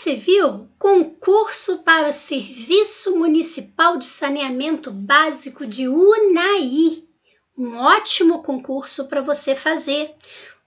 você viu? Concurso para Serviço Municipal de Saneamento Básico de Unai. Um ótimo concurso para você fazer.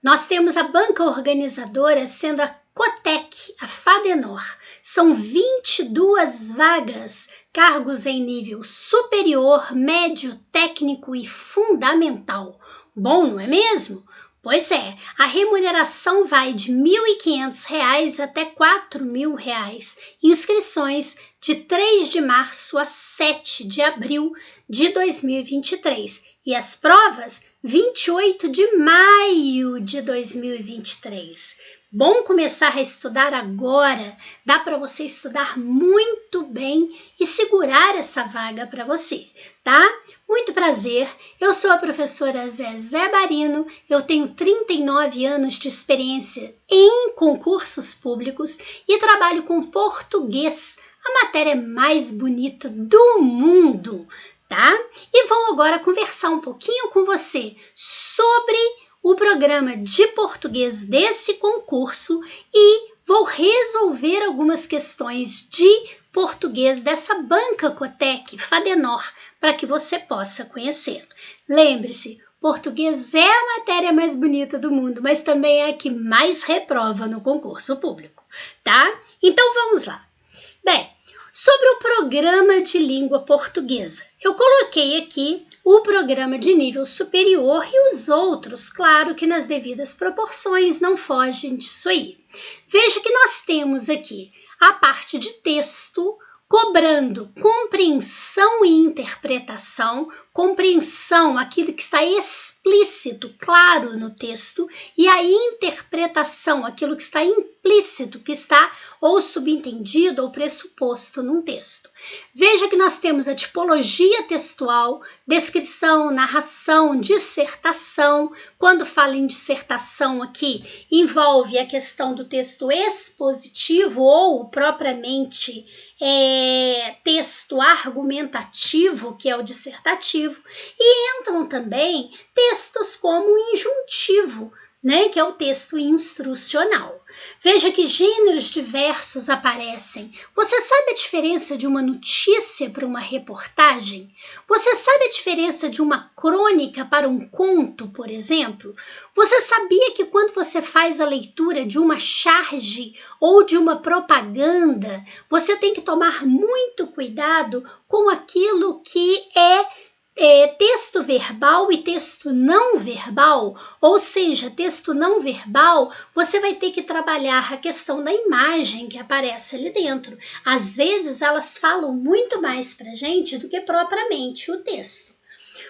Nós temos a banca organizadora sendo a Cotec, a Fadenor. São 22 vagas, cargos em nível superior, médio, técnico e fundamental. Bom, não é mesmo? Pois é, a remuneração vai de R$ 1.500 até R$ 4.000. Inscrições de 3 de março a 7 de abril de 2023. E as provas, 28 de maio de 2023. Bom começar a estudar agora. Dá para você estudar muito bem e segurar essa vaga para você, tá? Muito prazer, eu sou a professora Zezé Barino, eu tenho 39 anos de experiência em concursos públicos e trabalho com português, a matéria mais bonita do mundo, tá? E vou agora conversar um pouquinho com você sobre o programa de português desse concurso e vou resolver algumas questões de português dessa banca Cotec Fadenor para que você possa conhecê-lo. Lembre-se, português é a matéria mais bonita do mundo, mas também é a que mais reprova no concurso público, tá? Então vamos lá. Bem, sobre o programa de língua portuguesa, eu coloquei aqui o programa de nível superior e os outros, claro que nas devidas proporções, não fogem disso aí. Veja que nós temos aqui a parte de texto, cobrando compreensão e interpretação, compreensão, aquilo que está explícito, claro no texto, e a interpretação, aquilo que está implícito, que está ou subentendido ou pressuposto num texto. Veja que nós temos a tipologia textual, descrição, narração, dissertação. Quando fala em dissertação aqui, envolve a questão do texto expositivo ou propriamente texto argumentativo, que é o dissertativo, e entram também textos como o injuntivo, né, que é o texto instrucional. Veja que gêneros diversos aparecem. Você sabe a diferença de uma notícia para uma reportagem? Você sabe a diferença de uma crônica para um conto, por exemplo? Você sabia que quando você faz a leitura de uma charge ou de uma propaganda, você tem que tomar muito cuidado com aquilo que é texto verbal e texto não verbal, ou seja, texto não verbal, você vai ter que trabalhar a questão da imagem que aparece ali dentro. Às vezes elas falam muito mais pra gente do que propriamente o texto.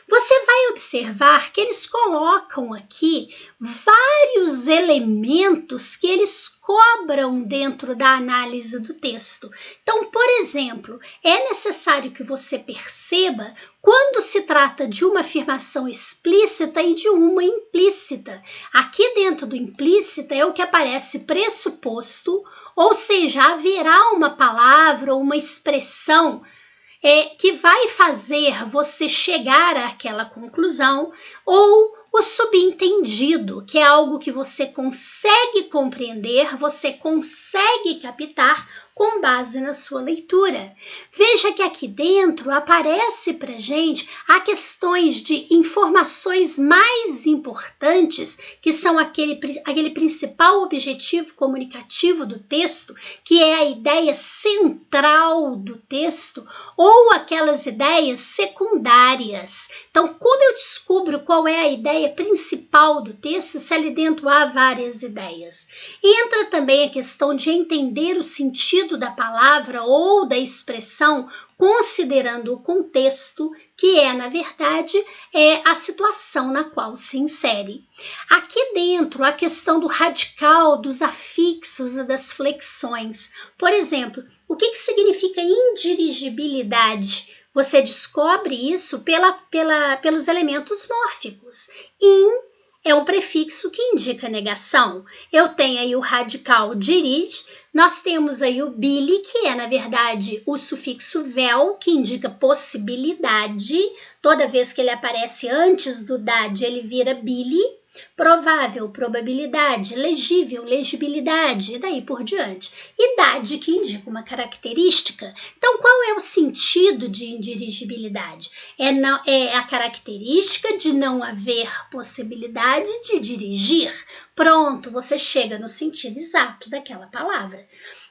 Você vai observar que eles colocam aqui vários elementos que eles cobram dentro da análise do texto. Então, por exemplo, é necessário que você perceba quando se trata de uma afirmação explícita e de uma implícita. Aqui dentro do implícita é o que aparece pressuposto, ou seja, haverá uma palavra ou uma expressão que vai fazer você chegar àquela conclusão, ou o subentendido, que é algo que você consegue compreender, você consegue captar com base na sua leitura. Veja que aqui dentro aparece pra gente as questões de informações mais importantes, que são aquele principal objetivo comunicativo do texto, que é a ideia central do texto, ou aquelas ideias secundárias. Então, como eu descubro qual é a ideia principal do texto, se ali dentro há várias ideias? Entra também a questão de entender o sentido da palavra ou da expressão, considerando o contexto, que é, na verdade, a situação na qual se insere. Aqui dentro, a questão do radical, dos afixos e das flexões. Por exemplo, o que significa indirigibilidade? Você descobre isso pelos elementos mórficos. É um prefixo que indica negação. Eu tenho aí o radical dirige, nós temos aí o bili, que é, na verdade, o sufixo vel, que indica possibilidade. Toda vez que ele aparece antes do dade, ele vira bili. provável, probabilidade, legível, legibilidade e daí por diante. Idade, que indica uma característica. Então, qual é o sentido de indirigibilidade? É a característica de não haver possibilidade de dirigir. Pronto, você chega no sentido exato daquela palavra.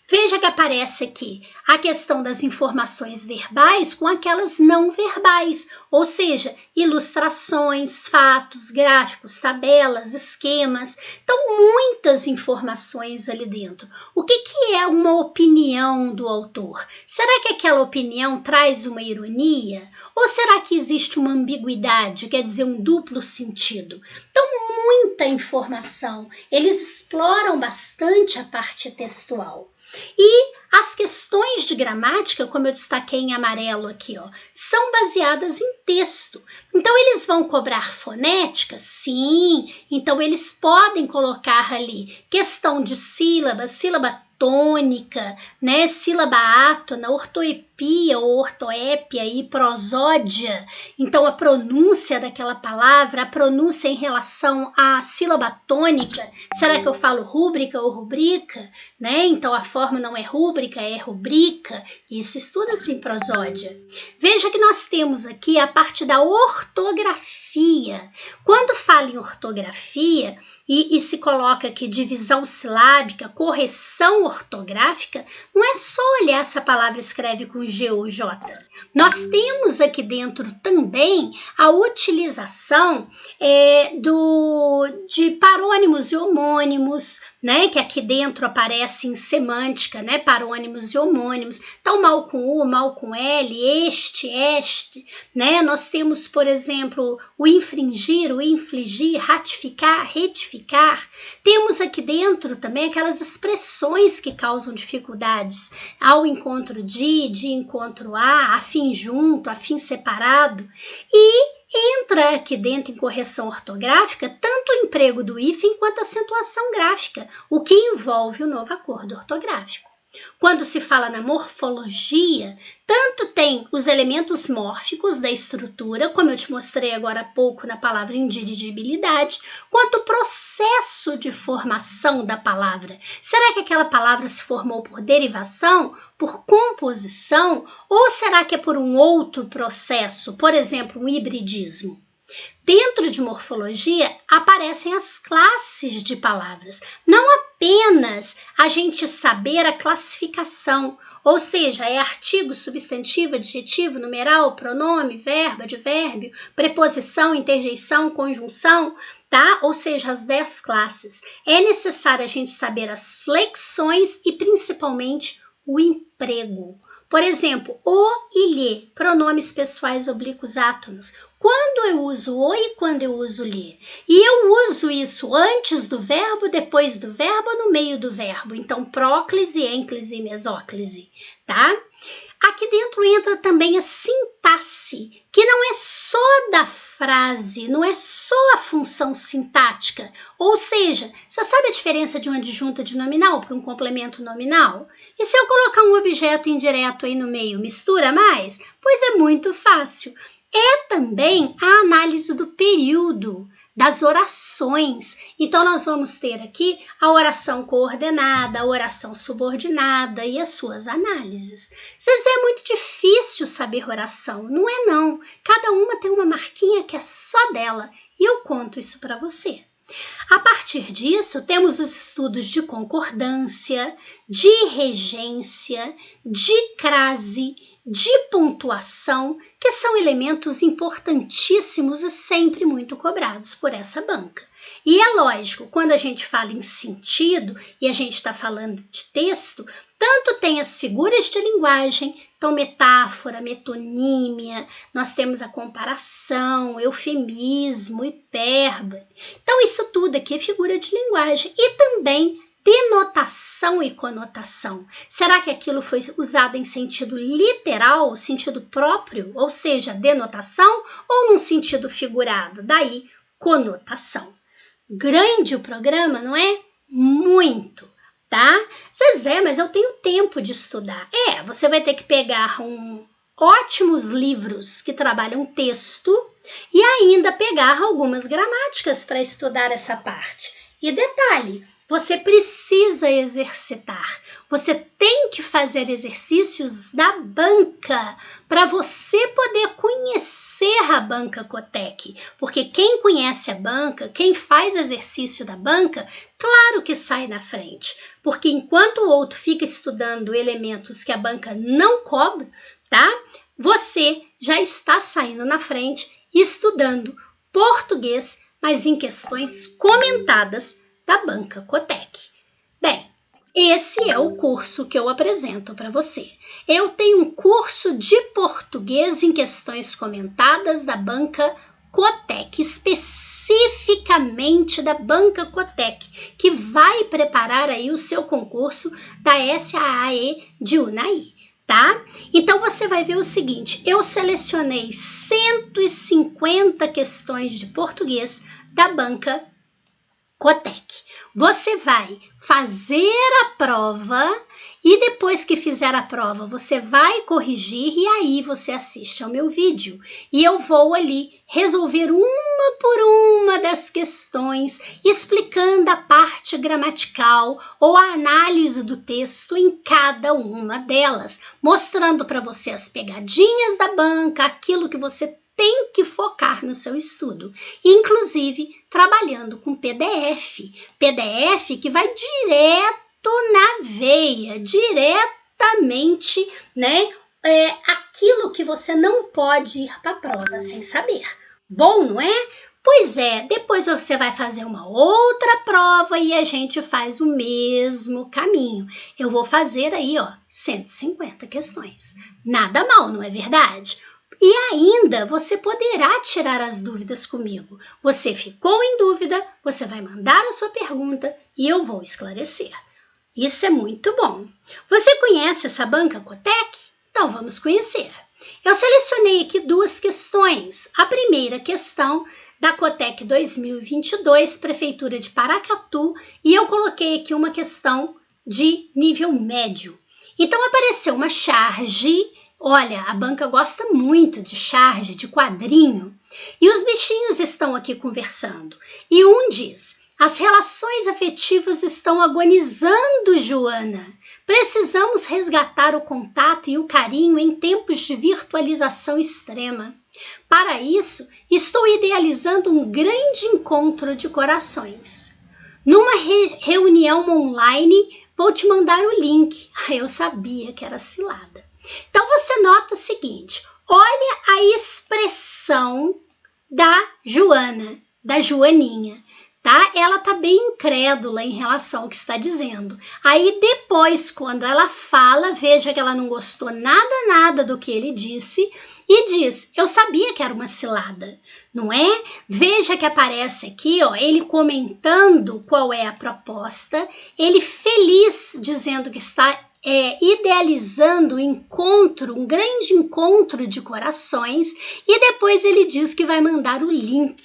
Veja que aparece aqui a questão das informações verbais com aquelas não verbais, ou seja, ilustrações, fatos, gráficos, tabelas, esquemas. Então, muitas informações ali dentro. O que é uma opinião do autor? Será que aquela opinião traz uma ironia? Ou será que existe uma ambiguidade, quer dizer, um duplo sentido? Então, muita informação. Eles exploram bastante a parte textual. E as questões de gramática, como eu destaquei em amarelo aqui, ó, são baseadas em texto. Então, eles vão cobrar fonética? Sim. Então, eles podem colocar ali questão de sílaba, sílaba tônica, né, sílaba átona, ortoepia ou ortoépia e prosódia. Então, a pronúncia daquela palavra, a pronúncia em relação à sílaba tônica, será que eu falo rúbrica ou rubrica? Né? Então, a forma não é rúbrica, é rubrica. Isso estuda-se em prosódia. Veja que nós temos aqui a parte da ortografia. Quando fala em ortografia e se coloca aqui divisão silábica, correção ortográfica, não é só olhar se a palavra escreve com G ou J. Nós temos aqui dentro também a utilização de parônimos e homônimos, né, que aqui dentro aparece em semântica, né, parônimos e homônimos. Então, mal com U, mal com L, este, né? Nós temos, por exemplo, o infringir, o infligir, ratificar, retificar. Temos aqui dentro também aquelas expressões que causam dificuldades. Ao encontro de encontro a fim junto, a fim separado. E entra aqui dentro em correção ortográfica tanto o emprego do hífen quanto a acentuação gráfica, o que envolve o novo acordo ortográfico. Quando se fala na morfologia, tanto tem os elementos mórficos da estrutura, como eu te mostrei agora há pouco na palavra indirigibilidade, quanto o processo de formação da palavra. Será que aquela palavra se formou por derivação, por composição, ou será que é por um outro processo, por exemplo, um hibridismo? Dentro de morfologia aparecem as classes de palavras, não apenas a gente saber a classificação, ou seja, é artigo, substantivo, adjetivo, numeral, pronome, verbo, advérbio, preposição, interjeição, conjunção, tá? Ou seja, as 10 classes. É necessário a gente saber as flexões e principalmente o emprego. Por exemplo, o e lhe, pronomes pessoais oblíquos átonos. Quando eu uso o e quando eu uso lhe? E eu uso isso antes do verbo, depois do verbo ou no meio do verbo? Então, próclise, ênclise e mesóclise, tá? Aqui dentro entra também a sintaxe, que não é só da frase, não é só a função sintática. Ou seja, você sabe a diferença de uma adjunta de nominal para um complemento nominal? E se eu colocar um objeto indireto aí no meio, mistura mais? Pois é muito fácil. É também a análise do período, das orações. Então, nós vamos ter aqui a oração coordenada, a oração subordinada e as suas análises. Zezé, é muito difícil saber oração. Não é não. Cada uma tem uma marquinha que é só dela. E eu conto isso para você. A partir disso, temos os estudos de concordância, de regência, de crase, de pontuação, que são elementos importantíssimos e sempre muito cobrados por essa banca. E é lógico, quando a gente fala em sentido e a gente está falando de texto, tanto tem as figuras de linguagem, então metáfora, metonímia, nós temos a comparação, eufemismo, hipérbole. Então isso tudo aqui é figura de linguagem e também denotação e conotação. Será que aquilo foi usado em sentido literal, sentido próprio, ou seja, denotação, ou num sentido figurado? Daí, conotação. Grande o programa, não é? Muito, tá? Zezé, mas eu tenho tempo de estudar. Você vai ter que pegar um ótimos livros que trabalham texto e ainda pegar algumas gramáticas para estudar essa parte. E detalhe, você precisa exercitar. Você tem que fazer exercícios da banca para você poder conhecer a banca Cotec. Porque quem conhece a banca, quem faz exercício da banca, claro que sai na frente. Porque enquanto o outro fica estudando elementos que a banca não cobra, tá? Você já está saindo na frente estudando português, mas em questões comentadas da banca Cotec. Bem, esse é o curso que eu apresento para você. Eu tenho um curso de português em questões comentadas da banca Cotec, especificamente da banca Cotec, que vai preparar aí o seu concurso da SAAE de Unai. Tá? Então você vai ver o seguinte, eu selecionei 150 questões de português da banca Cotec. Você vai fazer a prova e depois que fizer a prova, você vai corrigir e aí você assiste ao meu vídeo. E eu vou ali resolver uma por uma das questões, explicando a parte gramatical ou a análise do texto em cada uma delas, mostrando para você as pegadinhas da banca, aquilo que você tem que focar no seu estudo, inclusive trabalhando com PDF que vai direto na veia, diretamente, né? Aquilo que você não pode ir para a prova sem saber. Bom, não é? Pois é, depois você vai fazer uma outra prova e a gente faz o mesmo caminho. Eu vou fazer aí, 150 questões. Nada mal, não é verdade? E ainda você poderá tirar as dúvidas comigo. Você ficou em dúvida, você vai mandar a sua pergunta e eu vou esclarecer. Isso é muito bom. Você conhece essa banca Cotec? Então vamos conhecer. Eu selecionei aqui duas questões. A primeira questão da Cotec 2022, Prefeitura de Paracatu, e eu coloquei aqui uma questão de nível médio. Então apareceu uma charge. Olha, a banca gosta muito de charge, de quadrinho. E os bichinhos estão aqui conversando. E um diz: as relações afetivas estão agonizando, Joana. Precisamos resgatar o contato e o carinho em tempos de virtualização extrema. Para isso, estou idealizando um grande encontro de corações. Numa reunião online, vou te mandar o link. Eu sabia que era cilada. Então você nota o seguinte, olha a expressão da Joana, da Joaninha, tá? Ela tá bem incrédula em relação ao que está dizendo. Aí depois, quando ela fala, veja que ela não gostou nada do que ele disse e diz: eu sabia que era uma cilada, não é? Veja que aparece aqui, ele comentando qual é a proposta, ele feliz dizendo que está idealizando um encontro, um grande encontro de corações, e depois ele diz que vai mandar o link.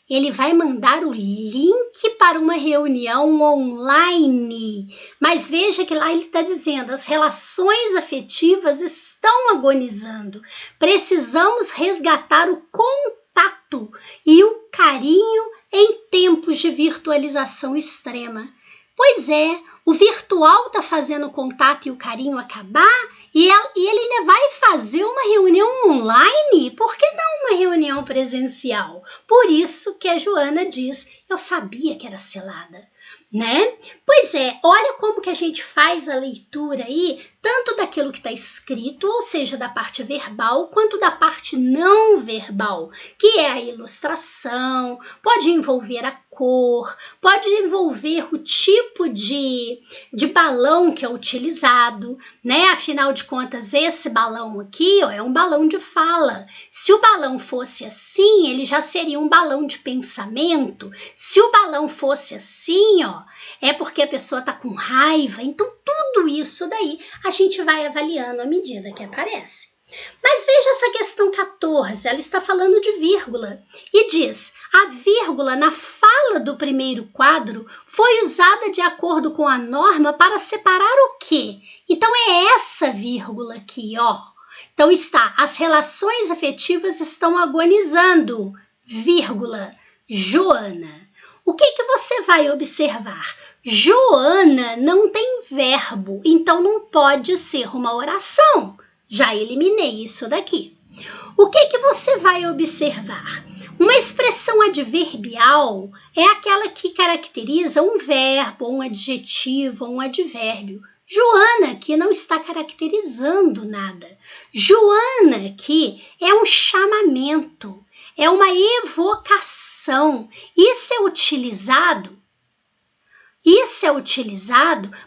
Ele vai mandar o link para uma reunião online. Mas veja que lá ele está dizendo: as relações afetivas estão agonizando. Precisamos resgatar o contato e o carinho em tempos de virtualização extrema. Pois é, o virtual está fazendo o contato e o carinho acabar e ele ainda vai fazer uma reunião online? Por que não uma reunião presencial? Por isso que a Joana diz: eu sabia que era cilada, né? Pois é, olha como que a gente faz a leitura aí, tanto daquilo que está escrito, ou seja, da parte verbal, quanto da parte não verbal, que é a ilustração, pode envolver a cor, pode envolver o tipo de balão que é utilizado, né? Afinal de contas, esse balão aqui, é um balão de fala. Se o balão fosse assim, ele já seria um balão de pensamento. Se o balão fosse assim, é porque a pessoa está com raiva. Então, tudo isso daí a gente vai avaliando à medida que aparece. Mas veja essa questão 14, ela está falando de vírgula e diz: a vírgula na fala do primeiro quadro foi usada de acordo com a norma para separar o quê? Então é essa vírgula aqui, Então está, as relações afetivas estão agonizando, vírgula, Joana. O que você vai observar? Joana não tem verbo, então não pode ser uma oração. Já eliminei isso daqui. O que você vai observar? Uma expressão adverbial é aquela que caracteriza um verbo, um adjetivo, um advérbio. Joana aqui não está caracterizando nada. Joana aqui é um chamamento, é uma evocação. Isso é utilizado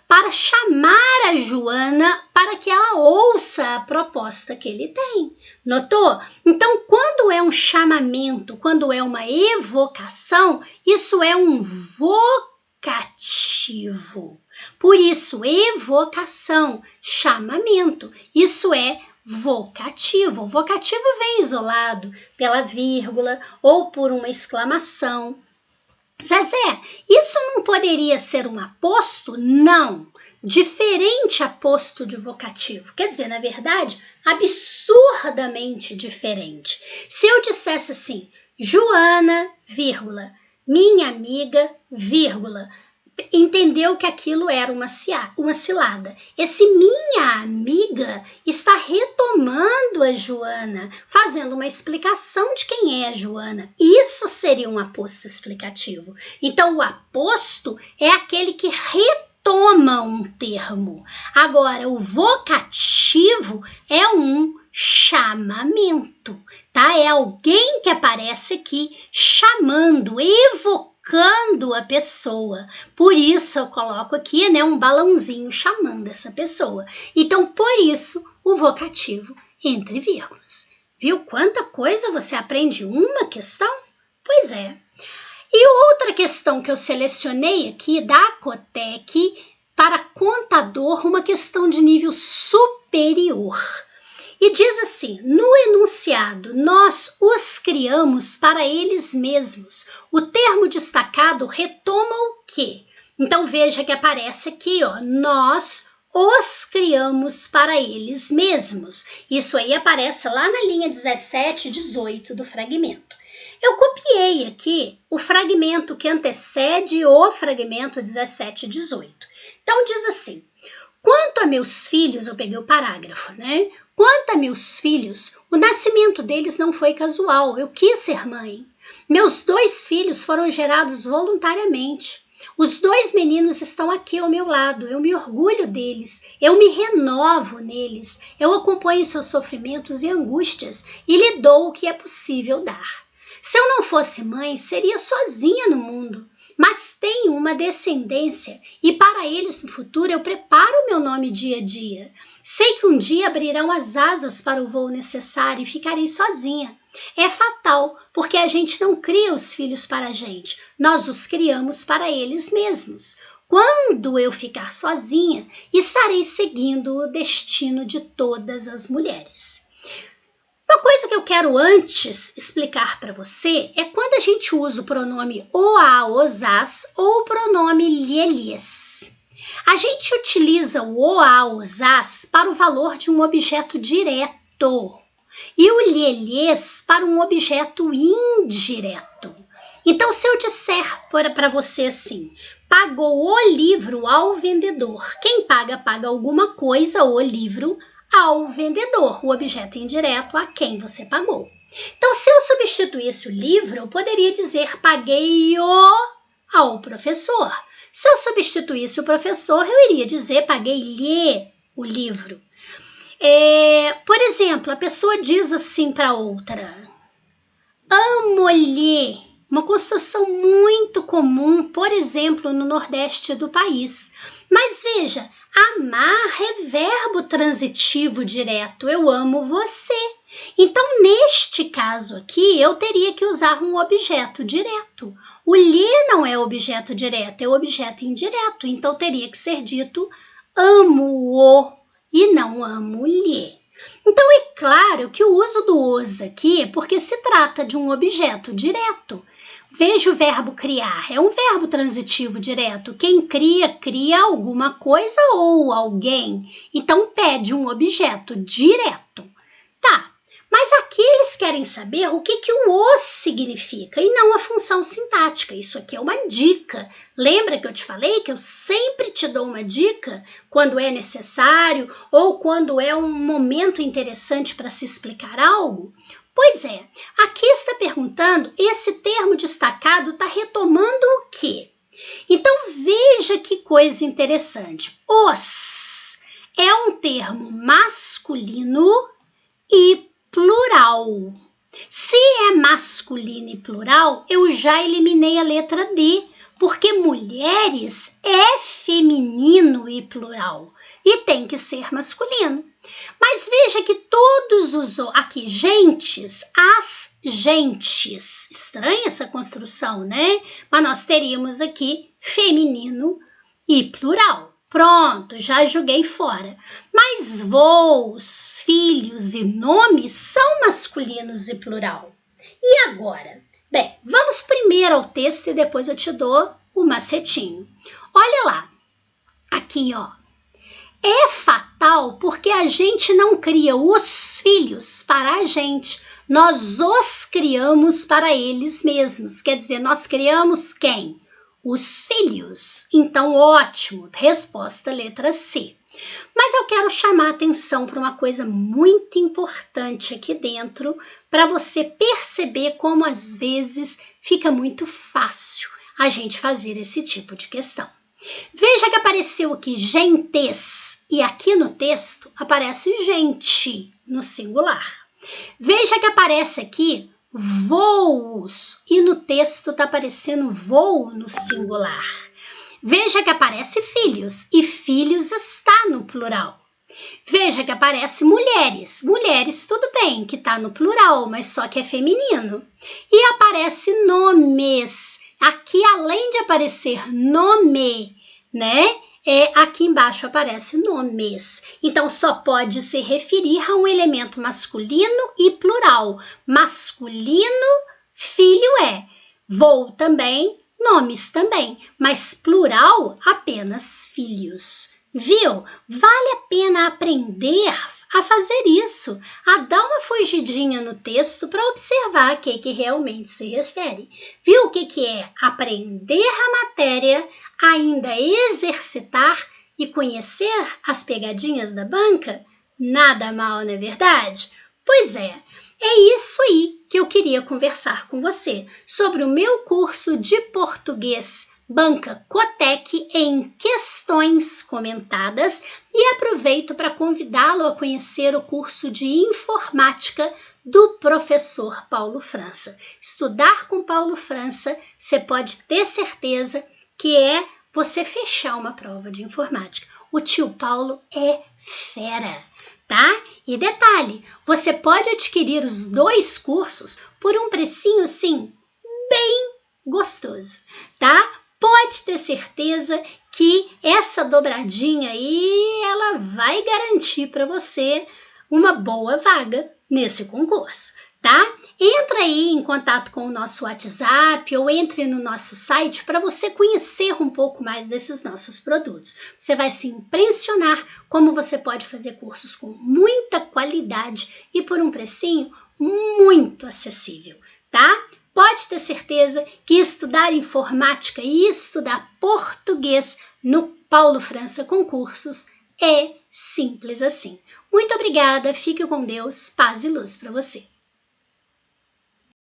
para chamar a Joana para que ela ouça a proposta que ele tem. Notou? Então, quando é um chamamento, quando é uma evocação, isso é um vocativo. Por isso, evocação, chamamento, isso é vocativo. O vocativo vem isolado pela vírgula ou por uma exclamação. Zezé, isso não poderia ser um aposto? Não. Diferente aposto de vocativo. Quer dizer, na verdade, absurdamente diferente. Se eu dissesse assim, Joana, vírgula, minha amiga, vírgula, entendeu que aquilo era uma cilada. Esse minha amiga está retomando a Joana, fazendo uma explicação de quem é a Joana. Isso seria um aposto explicativo. Então, o aposto é aquele que retoma um termo. Agora, o vocativo é um chamamento, tá? É alguém que aparece aqui chamando, evocando a pessoa. Por isso eu coloco aqui, né, um balãozinho chamando essa pessoa. Então, por isso, o vocativo entre vírgulas. Viu quanta coisa você aprende em uma questão? Pois é. E outra questão que eu selecionei aqui da Cotec para contador, uma questão de nível superior. E diz assim, no enunciado, nós os criamos para eles mesmos. O termo destacado retoma o quê? Então veja que aparece aqui, ó, nós os criamos para eles mesmos. Isso aí aparece lá na linha 17 e 18 do fragmento. Eu copiei aqui o fragmento que antecede o fragmento 17 e 18. Então diz assim, quanto a meus filhos, eu peguei o parágrafo, né? Quanto a meus filhos, o nascimento deles não foi casual, eu quis ser mãe. Meus 2 filhos foram gerados voluntariamente. Os 2 meninos estão aqui ao meu lado, eu me orgulho deles, eu me renovo neles, eu acompanho seus sofrimentos e angústias e lhe dou o que é possível dar. Se eu não fosse mãe, seria sozinha no mundo, mas tenho uma descendência e para eles no futuro eu preparo o meu nome dia a dia. Sei que um dia abrirão as asas para o voo necessário e ficarei sozinha. É fatal, porque a gente não cria os filhos para a gente, nós os criamos para eles mesmos. Quando eu ficar sozinha, estarei seguindo o destino de todas as mulheres. Uma coisa que eu quero antes explicar para você é quando a gente usa o pronome oa, osas ou o pronome lhe-lhes. A gente utiliza o oa, osas para o valor de um objeto direto e o lhe-lhes para um objeto indireto. Então, se eu disser para você assim, pagou o livro ao vendedor, quem paga, paga alguma coisa, o livro, ao vendedor, o objeto indireto a quem você pagou. Então, se eu substituísse o livro, eu poderia dizer paguei-o ao professor. Se eu substituísse o professor, eu iria dizer paguei-lhe o livro. Por exemplo, a pessoa diz assim para outra, amo-lhe, uma construção muito comum, por exemplo, no Nordeste do país. Mas veja, amar é verbo transitivo direto, eu amo você. Então, neste caso aqui, eu teria que usar um objeto direto. O lhe não é objeto direto, é objeto indireto. Então, teria que ser dito amo-o e não amo-lhe. Então, é claro que o uso do os aqui é porque se trata de um objeto direto. Veja o verbo criar, é um verbo transitivo direto. Quem cria, cria alguma coisa ou alguém. Então, pede um objeto direto. Tá, mas aqui eles querem saber o que o "os" significa e não a função sintática. Isso aqui é uma dica. Lembra que eu te falei que eu sempre te dou uma dica quando é necessário ou quando é um momento interessante para se explicar algo? Pois é, aqui está perguntando, esse termo destacado está retomando o quê? Então veja que coisa interessante. Os é um termo masculino e plural. Se é masculino e plural, eu já eliminei a letra D, porque mulheres é feminino e plural e tem que ser masculino. Mas veja que todos os aqui, gentes, as gentes. Estranha essa construção, né? Mas nós teríamos aqui feminino e plural. Pronto, já joguei fora. Mas voos, filhos e nomes são masculinos e plural. E agora? Bem, vamos primeiro ao texto e depois eu te dou o macetinho. Olha lá, aqui ó. É fatal porque a gente não cria os filhos para a gente. Nós os criamos para eles mesmos. Quer dizer, nós criamos quem? Os filhos. Então, ótimo. Resposta letra C. Mas eu quero chamar a atenção para uma coisa muito importante aqui dentro, para você perceber como às vezes fica muito fácil a gente fazer esse tipo de questão. Veja que apareceu aqui gentes e aqui no texto aparece gente no singular. Veja que aparece aqui voos e no texto está aparecendo voo no singular. Veja que aparece filhos e filhos está no plural. Veja que aparece mulheres. Mulheres, tudo bem, que está no plural, mas só que é feminino. E aparece nomes. Aqui, além de aparecer nome, né? Aqui embaixo aparece nomes. Então, só pode se referir a um elemento masculino e plural. Masculino, filho é. Voo também, nomes também. Mas plural, apenas filhos. Viu? Vale a pena aprender a fazer isso, a dar uma fugidinha no texto para observar a que realmente se refere. Viu o que é aprender a matéria, ainda exercitar e conhecer as pegadinhas da banca? Nada mal, não é verdade? Pois é isso aí que eu queria conversar com você sobre o meu curso de português Banca Cotec em questões comentadas e aproveito para convidá-lo a conhecer o curso de informática do professor Paulo França. Estudar com Paulo França, você pode ter certeza que é você fechar uma prova de informática. O tio Paulo é fera, tá? E detalhe, você pode adquirir os 2 cursos por um precinho, assim, bem gostoso, tá? Pode ter certeza que essa dobradinha aí, ela vai garantir para você uma boa vaga nesse concurso, tá? Entra aí em contato com o nosso WhatsApp ou entre no nosso site para você conhecer um pouco mais desses nossos produtos. Você vai se impressionar como você pode fazer cursos com muita qualidade e por um precinho muito acessível, tá? Pode ter certeza que estudar informática e estudar português no Paulo França Concursos é simples assim. Muito obrigada, fique com Deus, paz e luz para você.